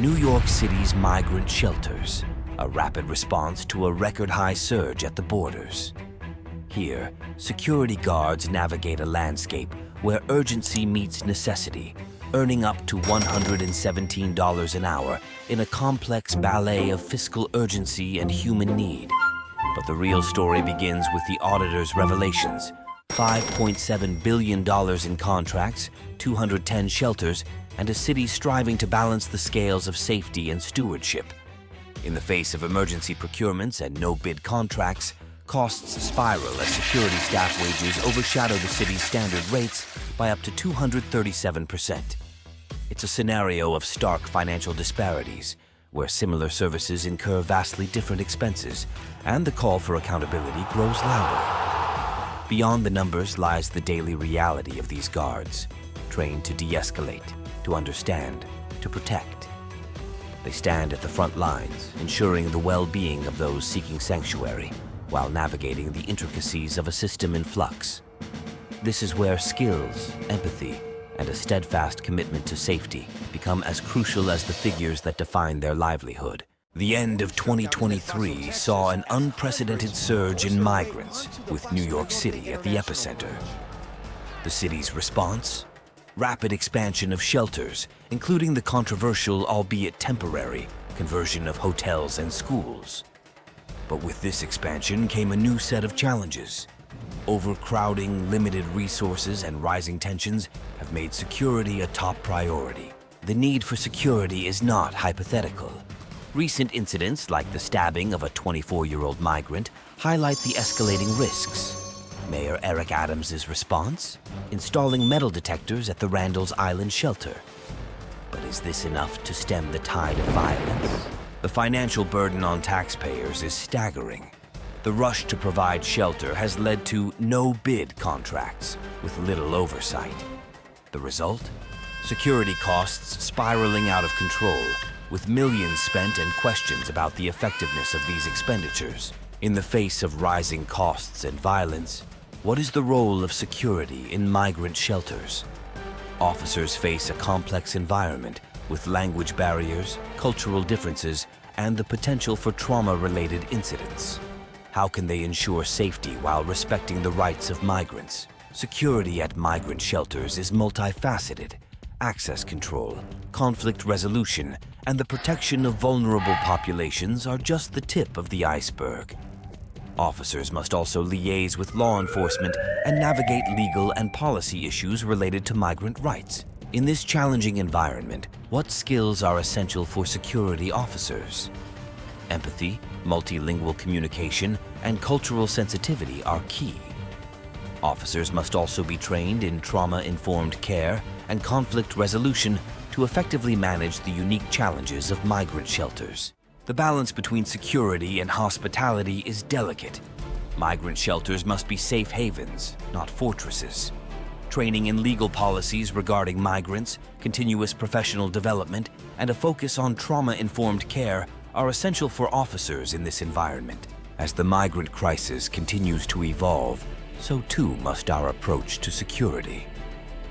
New York City's migrant shelters, a rapid response to a record-high surge at the borders. Here, security guards navigate a landscape where urgency meets necessity, earning up to $117 an hour in a complex ballet of fiscal urgency and human need. But the real story begins with the Auditors Revelations: $5.7 billion in contracts, 210 shelters, and a city striving to balance the scales of safety and stewardship. In the face of emergency procurements and no-bid contracts, costs spiral as security staff wages overshadow the city's standard rates by up to 237%. It's a scenario of stark financial disparities, where similar services incur vastly different expenses, and the call for accountability grows louder. Beyond the numbers lies the daily reality of these guards, trained to de-escalate, to understand, to protect. They stand at the front lines, ensuring the well-being of those seeking sanctuary, while navigating the intricacies of a system in flux. This is where skills, empathy, and a steadfast commitment to safety become as crucial as the figures that define their livelihood. The end of 2023 saw an unprecedented surge in migrants, with New York City at the epicenter. The city's response? Rapid expansion of shelters, including the controversial, albeit temporary, conversion of hotels and schools. But with this expansion came a new set of challenges. Overcrowding, limited resources, and rising tensions have made security a top priority. The need for security is not hypothetical. Recent incidents, like the stabbing of a 24-year-old migrant, highlight the escalating risks. Mayor Eric Adams' response? Installing metal detectors at the Randall's Island shelter. But is this enough to stem the tide of violence? The financial burden on taxpayers is staggering. The rush to provide shelter has led to no-bid contracts with little oversight. The result? Security costs spiraling out of control, with millions spent and questions about the effectiveness of these expenditures. In the face of rising costs and violence, what is the role of security in migrant shelters? Officers face a complex environment with language barriers, cultural differences, and the potential for trauma-related incidents. How can they ensure safety while respecting the rights of migrants? Security at migrant shelters is multifaceted. Access control, conflict resolution, and the protection of vulnerable populations are just the tip of the iceberg. Officers must also liaise with law enforcement and navigate legal and policy issues related to migrant rights. In this challenging environment, what skills are essential for security officers? Empathy, multilingual communication, and cultural sensitivity are key. Officers must also be trained in trauma-informed care and conflict resolution to effectively manage the unique challenges of migrant shelters. The balance between security and hospitality is delicate. Migrant shelters must be safe havens, not fortresses. Training in legal policies regarding migrants, continuous professional development, and a focus on trauma-informed care are essential for officers in this environment. As the migrant crisis continues to evolve, so too must our approach to security.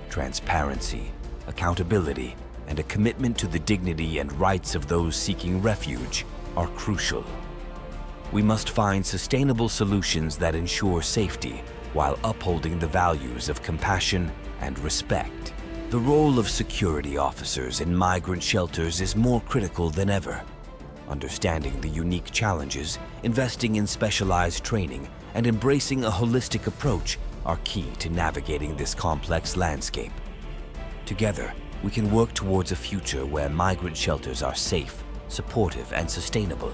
Transparency, accountability, and a commitment to the dignity and rights of those seeking refuge are crucial. We must find sustainable solutions that ensure safety while upholding the values of compassion and respect. The role of security officers in migrant shelters is more critical than ever. Understanding the unique challenges, investing in specialized training, and embracing a holistic approach are key to navigating this complex landscape. Together, we can work towards a future where migrant shelters are safe, supportive, and sustainable.